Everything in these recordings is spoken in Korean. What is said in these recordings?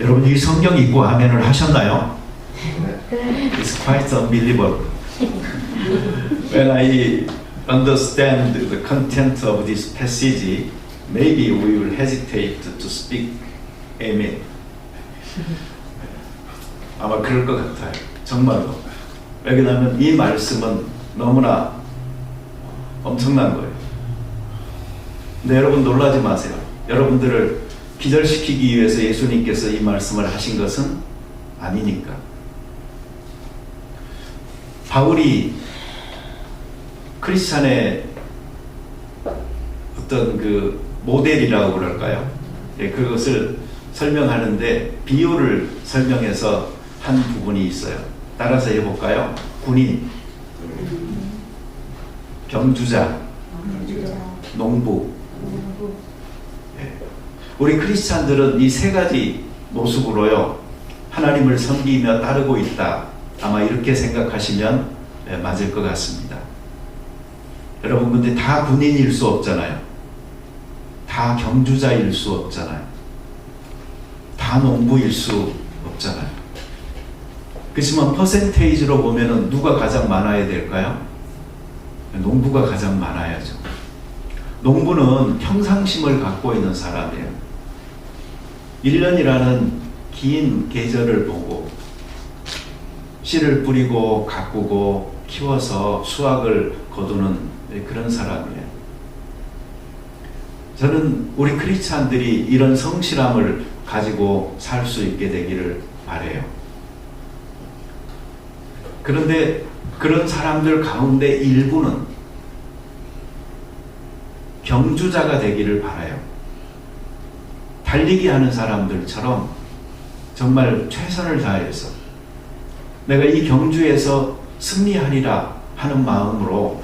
여러분 이 성경 읽고 아멘을 하셨나요? It's quite unbelievable. When I understand the content of this passage, maybe we will hesitate to speak amen. 아마 그럴 것 같아요. 정말로. 왜냐하면 이 말씀은 너무나 엄청난 거예요. 근데 여러분 놀라지 마세요. 여러분들을 기절시키기 위해서 예수님께서 이 말씀을 하신 것은 아니니까. 바울이 크리스찬의 어떤 그 모델이라고 그럴까요? 예, 그것을 설명하는데 비유를 설명해서 한 부분이 있어요. 따라서 해볼까요? 군인, 경주자, 농부. 예. 우리 크리스찬들은 이 세 가지 모습으로요 하나님을 섬기며 따르고 있다. 아마 이렇게 생각하시면 맞을 것 같습니다. 여러분 근데 다 군인일 수 없잖아요. 다 경주자일 수 없잖아요. 다 농부일 수 없잖아요. 그렇지만 퍼센테이지로 보면은 누가 가장 많아야 될까요? 농부가 가장 많아야죠. 농부는 평상심을 갖고 있는 사람이에요. 1년이라는 긴 계절을 보고 씨를 뿌리고 가꾸고 키워서 수확을 거두는 그런 사람이에요. 저는 우리 크리스찬들이 이런 성실함을 가지고 살 수 있게 되기를 바라요. 그런데 그런 사람들 가운데 일부는 경주자가 되기를 바라요. 달리기 하는 사람들처럼 정말 최선을 다해서 내가 이 경주에서 승리하리라 하는 마음으로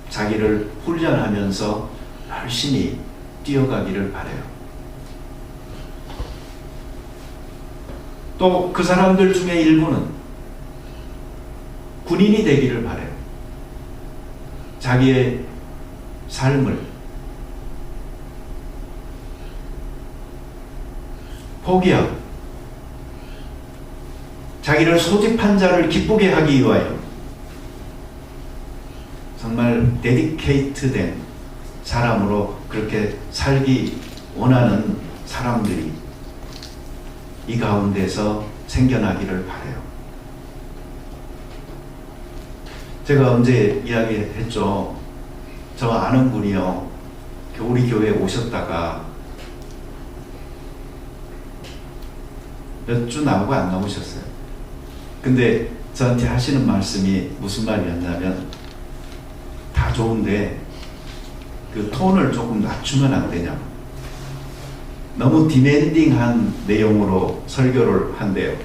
자기를 훈련하면서 열심히 뛰어가기를 바라요. 또 그 사람들 중에 일부는 군인이 되기를 바라요. 자기의 삶을 포기하고 자기를 소집한 자를 기쁘게 하기 위하여 정말 데디케이트된 사람으로 그렇게 살기 원하는 사람들이 이 가운데서 생겨나기를 바라요. 제가 언제 이야기했죠. 저 아는 분이요. 우리 교회에 오셨다가 몇 주 나오고 안 나오셨어요. 근데 저한테 하시는 말씀이 무슨 말이었냐면 다 좋은데 그 톤을 조금 낮추면 안 되냐고. 너무 디맨딩한 내용으로 설교를 한대요.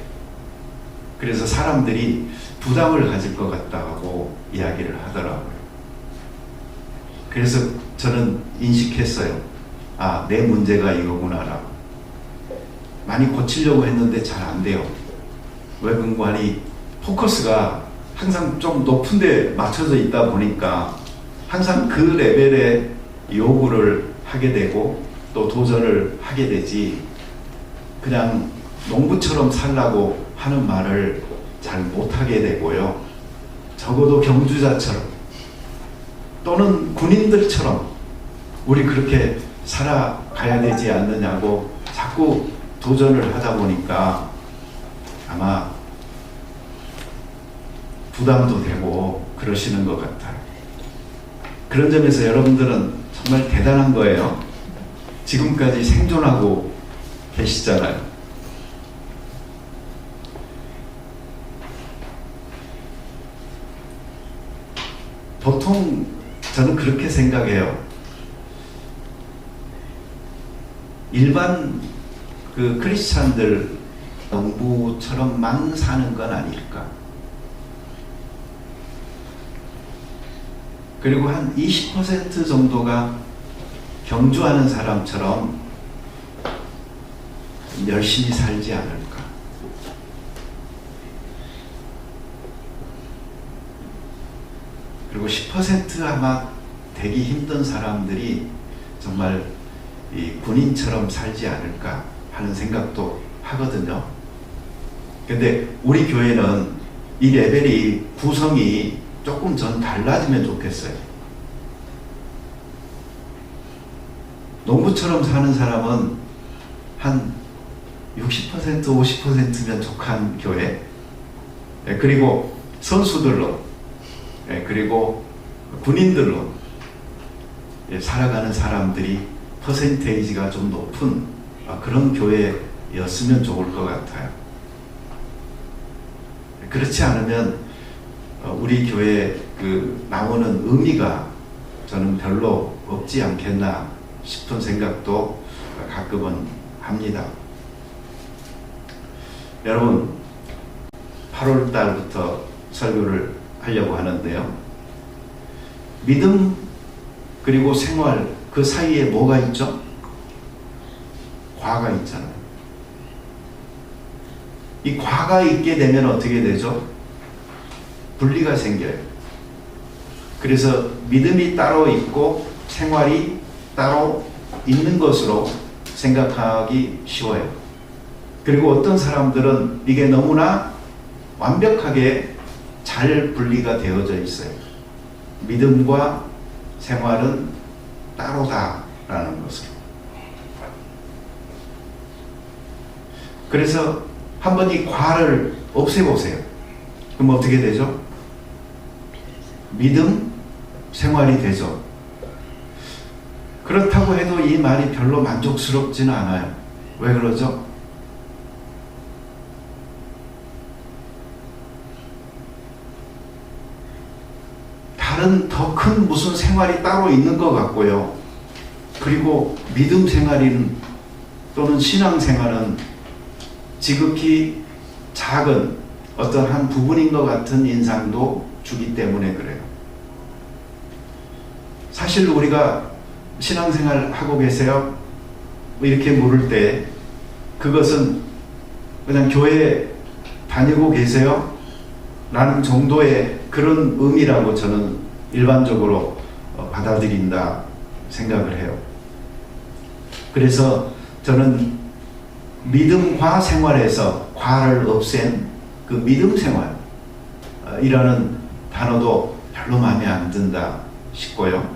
그래서 사람들이 부담을 가질 것 같다고 이야기를 하더라고요. 그래서 저는 인식했어요. 아, 내 문제가 이거구나라고. 많이 고치려고 했는데 잘 안 돼요. 왜 그런가니 포커스가 항상 좀 높은 데 맞춰져 있다 보니까 항상 그 레벨의 요구를 하게 되고 또 도전을 하게 되지 그냥 농부처럼 살라고 하는 말을 잘 못하게 되고요. 적어도 경주자처럼 또는 군인들처럼 우리 그렇게 살아가야 되지 않느냐고 자꾸 도전을 하다 보니까 아마 부담도 되고 그러시는 것 같아요. 그런 점에서 여러분들은 정말 대단한 거예요. 지금까지 생존하고 계시잖아요. 보통 저는 그렇게 생각해요. 일반 그 크리스찬들 농부처럼만 사는 건 아닐까. 그리고 한 20% 정도가 경주하는 사람처럼 열심히 살지 않을까. 그리고 10% 아마 되기 힘든 사람들이 정말 이 군인처럼 살지 않을까 하는 생각도 하거든요. 근데 우리 교회는 이 레벨이 구성이 조금 전 달라지면 좋겠어요. 농부처럼 사는 사람은 한 60%, 50%면 족한 교회, 그리고 선수들로, 그리고 군인들로 살아가는 사람들이 퍼센테이지가 좀 높은 그런 교회였으면 좋을 것 같아요. 그렇지 않으면 우리 교회에 나오는 의미가 저는 별로 없지 않겠나 싶은 생각도 가끔은 합니다. 여러분, 8월 달부터 설교를 하려고 하는데요. 믿음 그리고 생활 그 사이에 뭐가 있죠? 과가 있잖아요. 이 과가 있게 되면 어떻게 되죠? 분리가 생겨요. 그래서 믿음이 따로 있고 생활이 따로 있는 것으로 생각하기 쉬워요. 그리고 어떤 사람들은 이게 너무나 완벽하게 잘 분리가 되어져 있어요. 믿음과 생활은 따로다라는 것으로. 그래서 한번 이 과를 없애보세요. 그럼 어떻게 되죠? 믿음, 생활이 되죠. 그렇다고 해도 이 말이 별로 만족스럽지는 않아요. 왜 그러죠? 다른 더 큰 무슨 생활이 따로 있는 것 같고요. 그리고 믿음 생활인 또는 신앙 생활은 지극히 작은 어떤 한 부분인 것 같은 인상도 주기 때문에 그래요. 사실 우리가 신앙생활 하고 계세요? 이렇게 물을 때 그것은 그냥 교회 다니고 계세요? 라는 정도의 그런 의미라고 저는 일반적으로 받아들인다 생각을 해요. 그래서 저는 믿음과 생활에서 과를 없앤 그 믿음 생활이라는 단어도 별로 마음에 안 든다 싶고요.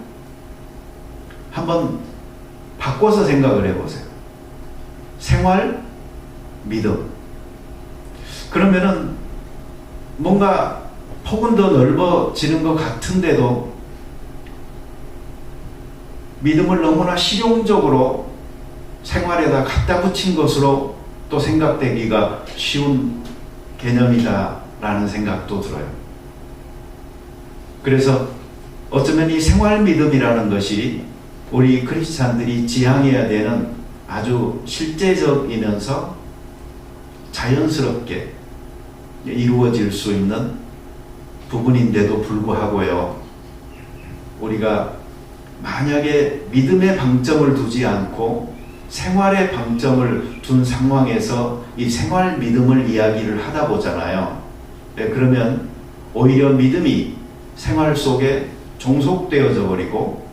한번 바꿔서 생각을 해보세요. 생활, 믿음. 그러면은 뭔가 폭은 더 넓어지는 것 같은데도 믿음을 너무나 실용적으로 생활에다 갖다 붙인 것으로 또 생각되기가 쉬운 개념이다라는 생각도 들어요. 그래서 어쩌면 이 생활 믿음이라는 것이 우리 크리스찬들이 지향해야 되는 아주 실제적이면서 자연스럽게 이루어질 수 있는 부분인데도 불구하고요. 우리가 만약에 믿음의 방점을 두지 않고 생활의 방점을 둔 상황에서 이 생활 믿음을 이야기를 하다 보잖아요. 그러면 오히려 믿음이 생활 속에 종속되어져 버리고,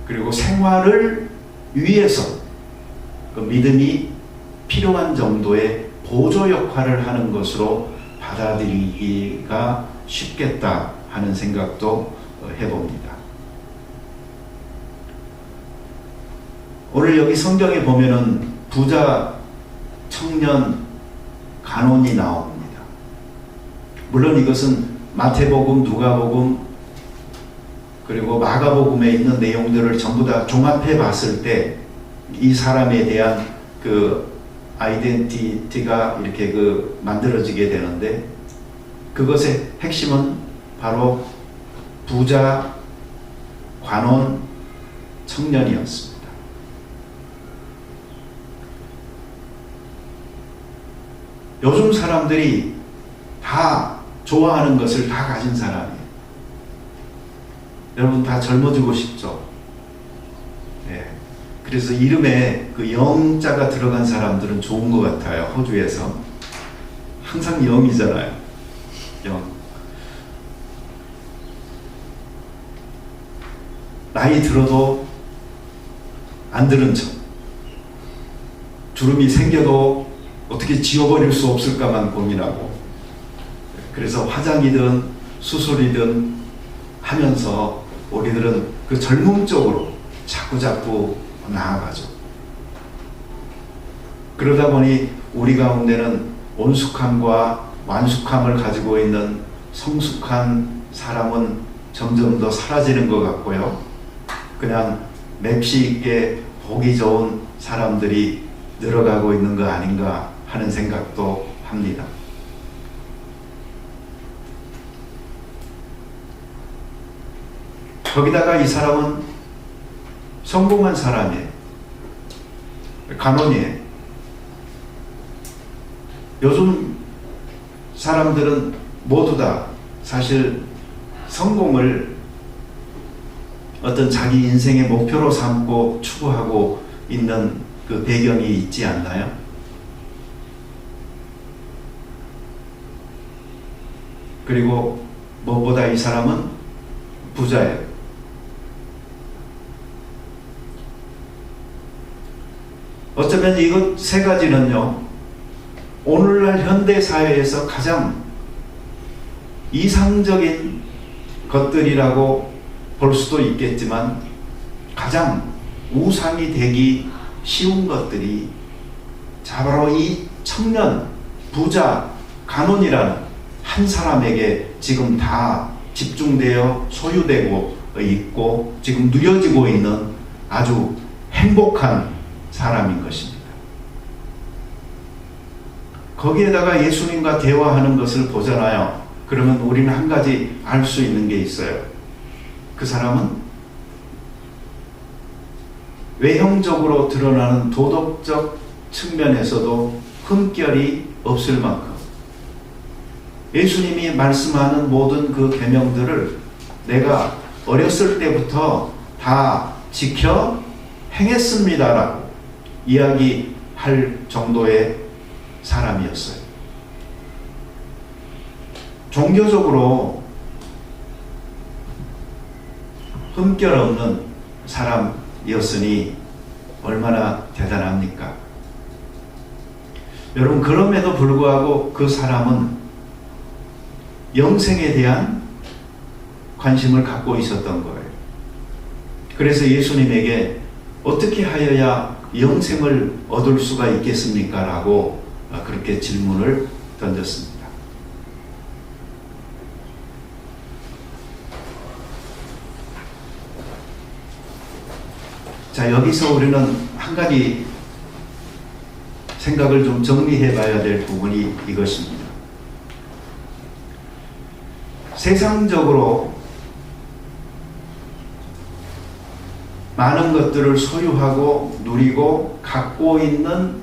그리고 생활을 위해서 그 믿음이 필요한 정도의 보조 역할을 하는 것으로 받아들이기가 쉽겠다 하는 생각도 해봅니다. 오늘 여기 성경에 보면은 부자, 청년, 간혼이 나옵니다. 물론 이것은 마태복음, 누가복음, 그리고 마가복음에 있는 내용들을 전부 다 종합해 봤을 때 이 사람에 대한 그 아이덴티티가 이렇게 만들어지게 되는데, 그것의 핵심은 바로 부자, 관원, 청년이었습니다. 요즘 사람들이 다 좋아하는 것을 다 가진 사람이에요. 여러분 다 젊어지고 싶죠? 네. 그래서 이름에 그 영자가 들어간 사람들은 좋은 것 같아요. 호주에서 항상 영이잖아요. 영. 나이 들어도 안 들은 척, 주름이 생겨도 어떻게 지워버릴 수 없을까만 고민하고, 그래서 화장이든 수술이든 하면서 우리들은 그 젊음 쪽으로 자꾸자꾸 나아가죠. 그러다 보니 우리 가운데는 온숙함과 완숙함을 가지고 있는 성숙한 사람은 점점 더 사라지는 것 같고요. 그냥 맵시 있게 보기 좋은 사람들이 늘어가고 있는 거 아닌가 하는 생각도 합니다. 거기다가 이 사람은 성공한 사람이에요. 간원이에요. 요즘 사람들은 모두 다 사실 성공을 어떤 자기 인생의 목표로 삼고 추구하고 있는 그 배경이 있지 않나요? 그리고 무엇보다 이 사람은 부자예요. 어쩌면 이것 세 가지는요, 오늘날 현대 사회에서 가장 이상적인 것들이라고 볼 수도 있겠지만 가장 우상이 되기 쉬운 것들이 바로 이 청년, 부자, 간원이라는 한 사람에게 지금 다 집중되어 소유되고 있고 지금 누려지고 있는 아주 행복한 사람인 것입니다. 거기에다가 예수님과 대화하는 것을 보잖아요. 그러면 우리는 한 가지 알 수 있는 게 있어요. 그 사람은 외형적으로 드러나는 도덕적 측면에서도 흠결이 없을 만큼 예수님이 말씀하는 모든 그 계명들을 내가 어렸을 때부터 다 지켜 행했습니다라고 이야기할 정도의 사람이었어요. 종교적으로 흠결 없는 사람이었으니 얼마나 대단합니까? 여러분, 그럼에도 불구하고 그 사람은 영생에 대한 관심을 갖고 있었던 거예요. 그래서 예수님에게 어떻게 하여야 영생을 얻을 수가 있겠습니까? 라고 그렇게 질문을 던졌습니다. 자, 여기서 우리는 한 가지 생각을 좀 정리해 봐야 될 부분이 이것입니다. 세상적으로 많은 것들을 소유하고 누리고 갖고 있는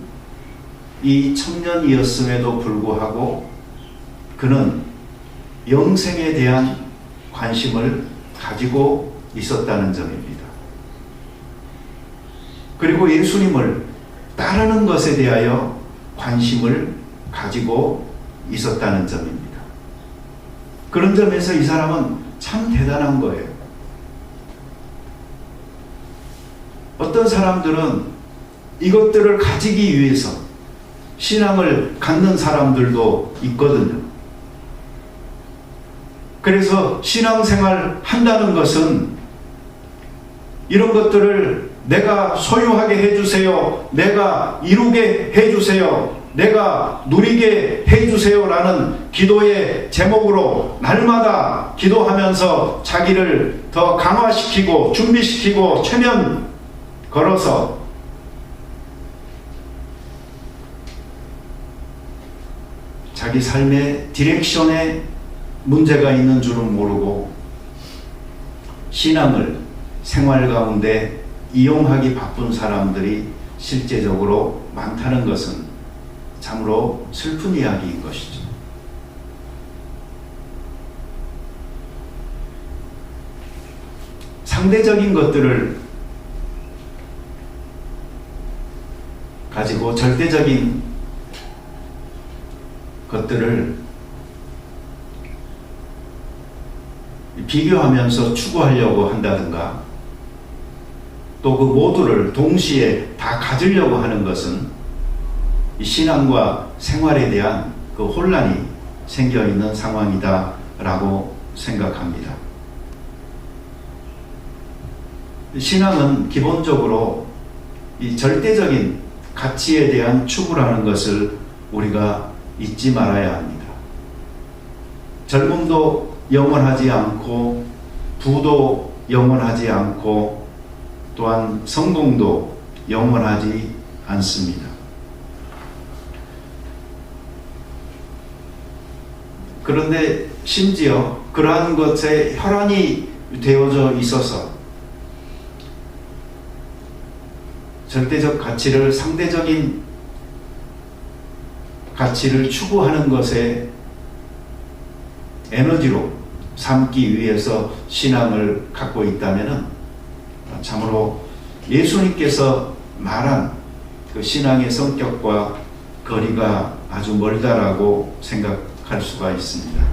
이 청년이었음에도 불구하고 그는 영생에 대한 관심을 가지고 있었다는 점입니다. 그리고 예수님을 따르는 것에 대하여 관심을 가지고 있었다는 점입니다. 그런 점에서 이 사람은 참 대단한 거예요. 어떤 사람들은 이것들을 가지기 위해서 신앙을 갖는 사람들도 있거든요. 그래서 신앙생활 한다는 것은 이런 것들을 내가 소유하게 해주세요, 내가 이루게 해주세요, 내가 누리게 해주세요 라는 기도의 제목으로 날마다 기도하면서 자기를 더 강화시키고 준비시키고 최면 걸어서 자기 삶의 디렉션에 문제가 있는 줄은 모르고 신앙을 생활 가운데 이용하기 바쁜 사람들이 실제적으로 많다는 것은 참으로 슬픈 이야기인 것이죠. 상대적인 것들을 가지고 절대적인 것들을 비교하면서 추구하려고 한다든가 또 그 모두를 동시에 다 가지려고 하는 것은 이 신앙과 생활에 대한 그 혼란이 생겨 있는 상황이다라고 생각합니다. 신앙은 기본적으로 이 절대적인 가치에 대한 추구라는 것을 우리가 잊지 말아야 합니다. 젊음도 영원하지 않고 부도 영원하지 않고 또한 성공도 영원하지 않습니다. 그런데 심지어 그러한 것에 혈안이 되어져 있어서 절대적 가치를 상대적인 가치를 추구하는 것에 에너지로 삼기 위해서 신앙을 갖고 있다면 참으로 예수님께서 말한 그 신앙의 성격과 거리가 아주 멀다라고 생각할 수가 있습니다.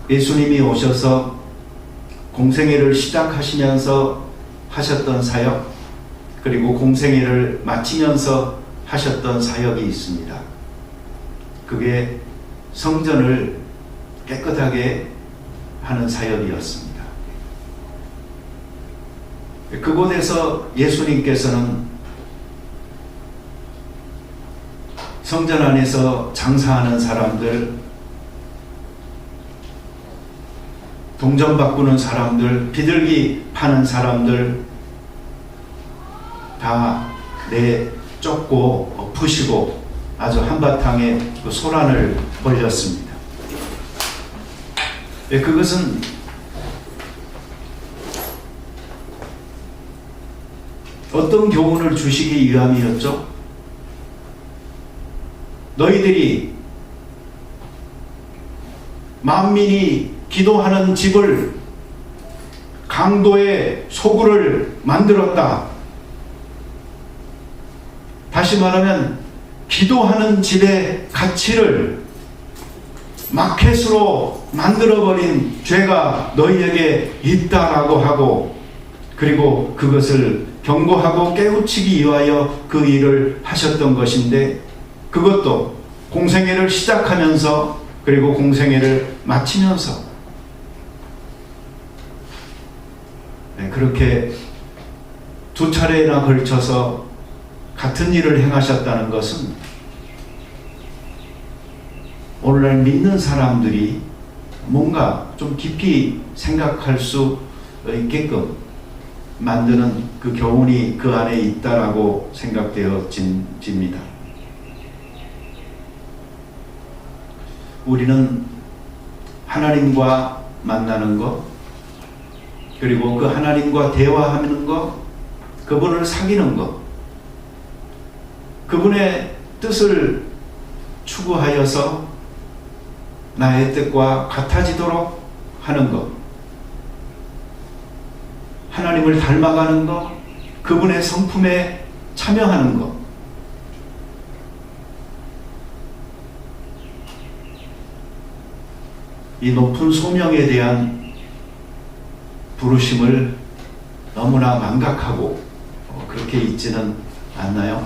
예수님이 오셔서 공생애를 시작하시면서 하셨던 사역, 그리고 공생애를 마치면서 하셨던 사역이 있습니다. 그게 성전을 깨끗하게 하는 사역이었습니다. 그곳에서 예수님께서는 성전 안에서 장사하는 사람들, 동전 바꾸는 사람들, 비둘기 파는 사람들 다 내쫓고 푸시고 아주 한바탕에 그 소란을 벌였습니다. 그것은 어떤 교훈을 주시기 위함이었죠? 너희들이 만민이 기도하는 집을 강도의 소굴을 만들었다. 다시 말하면 기도하는 집의 가치를 마켓으로 만들어버린 죄가 너희에게 있다라고 하고, 그리고 그것을 경고하고 깨우치기 위하여 그 일을 하셨던 것인데, 그것도 공생애를 시작하면서 그리고 공생애를 마치면서 그렇게 두 차례나 걸쳐서 같은 일을 행하셨다는 것은 오늘날 믿는 사람들이 뭔가 좀 깊이 생각할 수 있게끔 만드는 그 교훈이 그 안에 있다라고 생각되어집니다. 우리는 하나님과 만나는 것, 그리고 그 하나님과 대화하는 것, 그분을 사귀는 것, 그분의 뜻을 추구하여서 나의 뜻과 같아지도록 하는 것, 하나님을 닮아가는 것, 그분의 성품에 참여하는 것, 이 높은 소명에 대한 부르심을 너무나 망각하고 그렇게 있지는 않나요?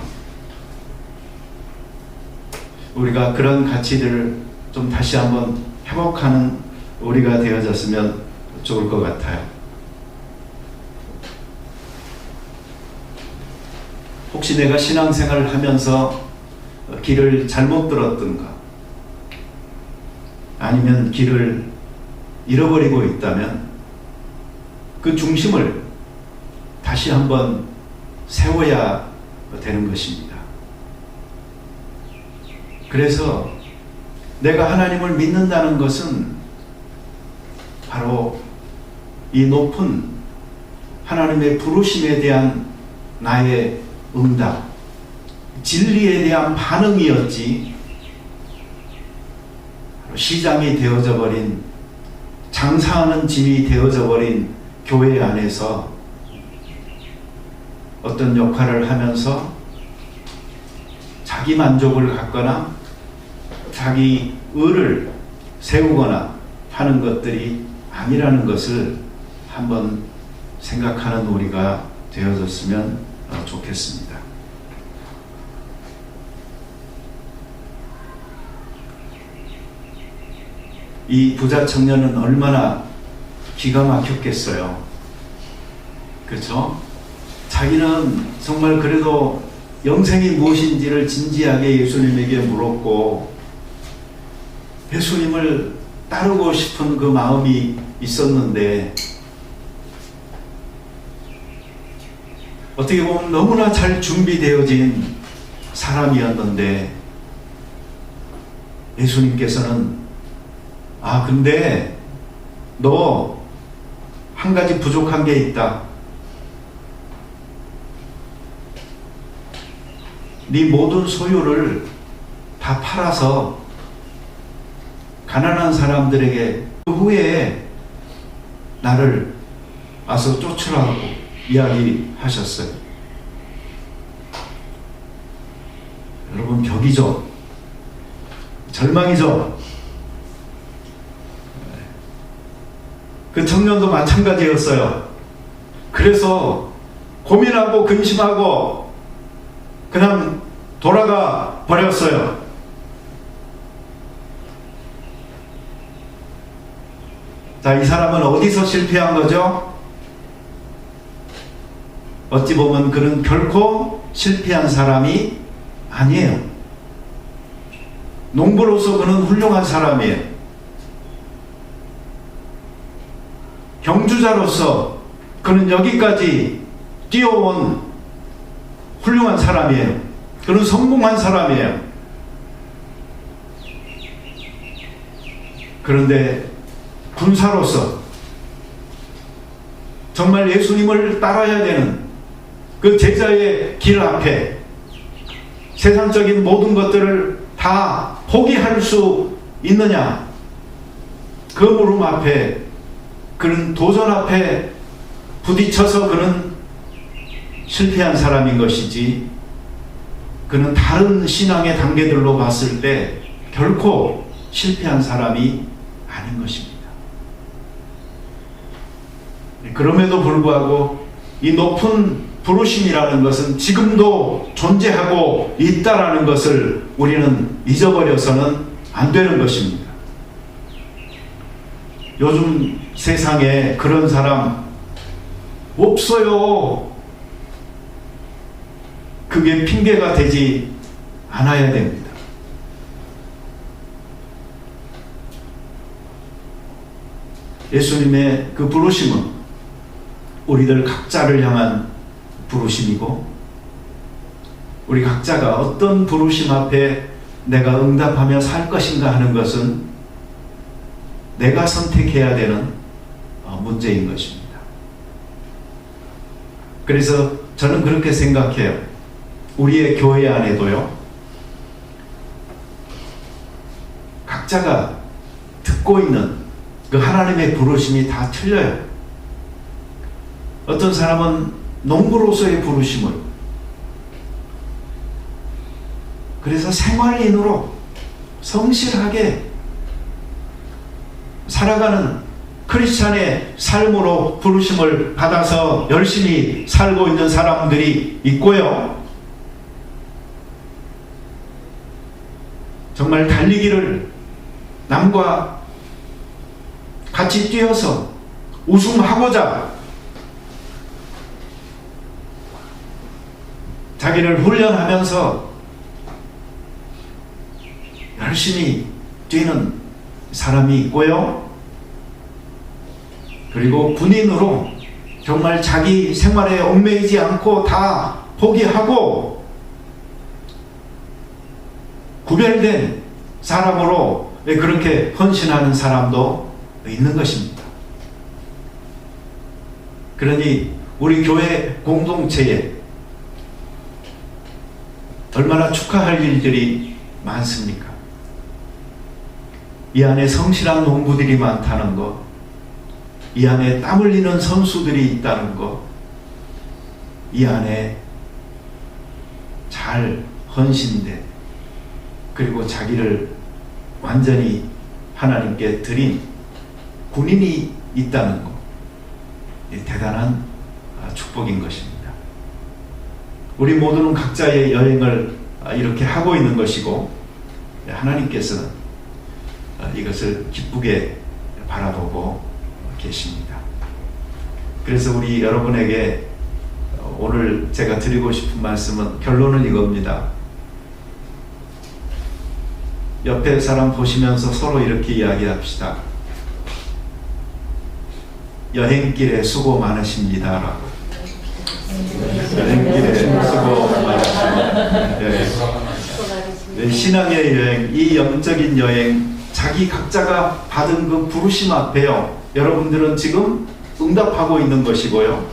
우리가 그런 가치들을 좀 다시 한번 회복하는 우리가 되어졌으면 좋을 것 같아요. 혹시 내가 신앙생활을 하면서 길을 잘못 들었던가, 아니면 길을 잃어버리고 있다면 그 중심을 다시 한번 세워야 되는 것입니다. 그래서 내가 하나님을 믿는다는 것은 바로 이 높은 하나님의 부르심에 대한 나의 응답, 진리에 대한 반응이었지, 시장이 되어져 버린, 장사하는 집이 되어져 버린 교회 안에서 어떤 역할을 하면서 자기 만족을 갖거나 자기 의를 세우거나 하는 것들이 아니라는 것을 한번 생각하는 우리가 되어졌으면 좋겠습니다. 이 부자 청년은 얼마나 기가 막혔겠어요. 그렇죠? 자기는 정말 그래도 영생이 무엇인지를 진지하게 예수님에게 물었고 예수님을 따르고 싶은 그 마음이 있었는데 어떻게 보면 너무나 잘 준비되어진 사람이었는데 예수님께서는 근데 너 한 가지 부족한 게 있다. 네 모든 소유를 다 팔아서 가난한 사람들에게 그 후에 나를 와서 쫓으라고 이야기하셨어요. 여러분, 벽이죠. 절망이죠. 그 청년도 마찬가지였어요. 그래서 고민하고 근심하고 그냥 돌아가 버렸어요. 자, 이 사람은 어디서 실패한 거죠? 어찌 보면 그는 결코 실패한 사람이 아니에요. 농부로서 그는 훌륭한 사람이에요. 경주자로서 그는 여기까지 뛰어온 훌륭한 사람이에요. 그는 성공한 사람이에요. 그런데 군사로서 정말 예수님을 따라야 되는 그 제자의 길 앞에 세상적인 모든 것들을 다 포기할 수 있느냐? 그 물음 앞에 그는 도전 앞에 부딪혀서 그는 실패한 사람인 것이지 그는 다른 신앙의 단계들로 봤을 때 결코 실패한 사람이 아닌 것입니다. 그럼에도 불구하고 이 높은 부르심이라는 것은 지금도 존재하고 있다라는 것을 우리는 잊어버려서는 안 되는 것입니다. 요즘 세상에 그런 사람 없어요. 그게 핑계가 되지 않아야 됩니다. 예수님의 그 부르심은 우리들 각자를 향한 부르심이고 우리 각자가 어떤 부르심 앞에 내가 응답하며 살 것인가 하는 것은 내가 선택해야 되는 문제인 것입니다. 그래서 저는 그렇게 생각해요. 우리의 교회 안에도요, 각자가 듣고 있는 그 하나님의 부르심이 다 틀려요. 어떤 사람은 농부로서의 부르심을, 그래서 생활인으로 성실하게 살아가는 크리스찬의 삶으로 부르심을 받아서 열심히 살고 있는 사람들이 있고요. 정말 달리기를 남과 같이 뛰어서 우승하고자 자기를 훈련하면서 열심히 뛰는 사람이 있고요. 그리고 군인으로 정말 자기 생활에 얽매이지 않고 다 포기하고 구별된 사람으로 그렇게 헌신하는 사람도 있는 것입니다. 그러니 우리 교회 공동체에 얼마나 축하할 일들이 많습니까? 이 안에 성실한 농부들이 많다는 것, 이 안에 땀 흘리는 선수들이 있다는 것, 이 안에 잘 헌신된 그리고 자기를 완전히 하나님께 드린 군인이 있다는 것, 대단한 축복인 것입니다. 우리 모두는 각자의 여행을 이렇게 하고 있는 것이고, 하나님께서는 이것을 기쁘게 바라보고 계십니다. 그래서 우리 여러분에게 오늘 제가 드리고 싶은 말씀은, 결론은 이겁니다. 옆에 사람 보시면서 서로 이렇게 이야기합시다. 여행길에 수고 많으십니다 라고. 여행길에 수고 많으십니다. 네, 신앙의 여행, 이 영적인 여행, 자기 각자가 받은 그 부르심 앞에요, 여러분들은 지금 응답하고 있는 것이고요,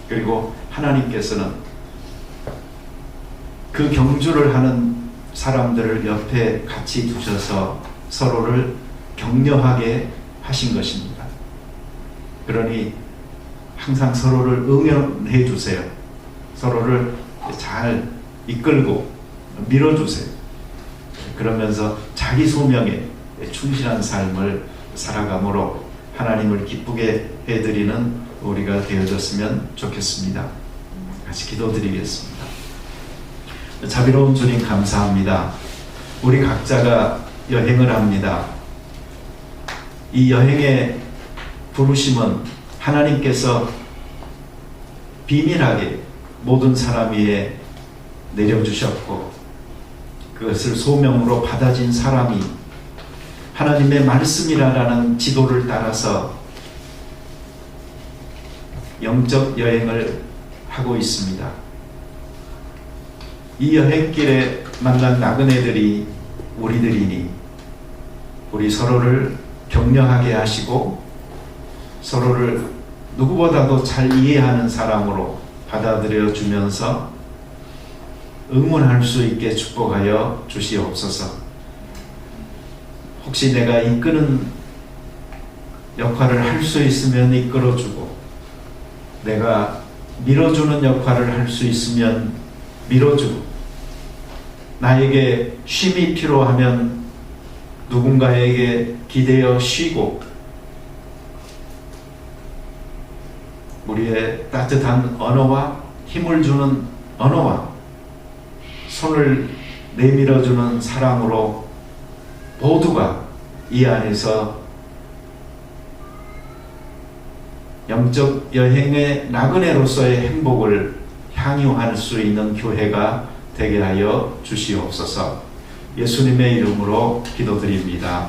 그리고 하나님께서는 그 경주를 하는 사람들을 옆에 같이 두셔서 서로를 격려하게 하신 것입니다. 그러니 항상 서로를 응원해 주세요. 서로를 잘 이끌고 밀어주세요. 그러면서 자기 소명에 충실한 삶을 살아감으로 하나님을 기쁘게 해드리는 우리가 되어졌으면 좋겠습니다. 같이 기도드리겠습니다. 자비로운 주님, 감사합니다. 우리 각자가 여행을 합니다. 이 여행의 부르심은 하나님께서 비밀하게 모든 사람 위에 내려주셨고, 그것을 소명으로 받아진 사람이 하나님의 말씀이라는 지도를 따라서 영적 여행을 하고 있습니다. 이 여행길에 만난 나그네들이 우리들이니 우리 서로를 격려하게 하시고 서로를 누구보다도 잘 이해하는 사람으로 받아들여 주면서 응원할 수 있게 축복하여 주시옵소서. 혹시 내가 이끄는 역할을 할 수 있으면 이끌어주고, 내가 밀어주는 역할을 할 수 있으면 밀어주고, 나에게 쉼이 필요하면 누군가에게 기대어 쉬고, 우리의 따뜻한 언어와 힘을 주는 언어와 손을 내밀어주는 사랑으로 모두가 이 안에서 영적 여행의 나그네로서의 행복을 향유할 수 있는 교회가 되게 하여 주시옵소서. 예수님의 이름으로 기도드립니다.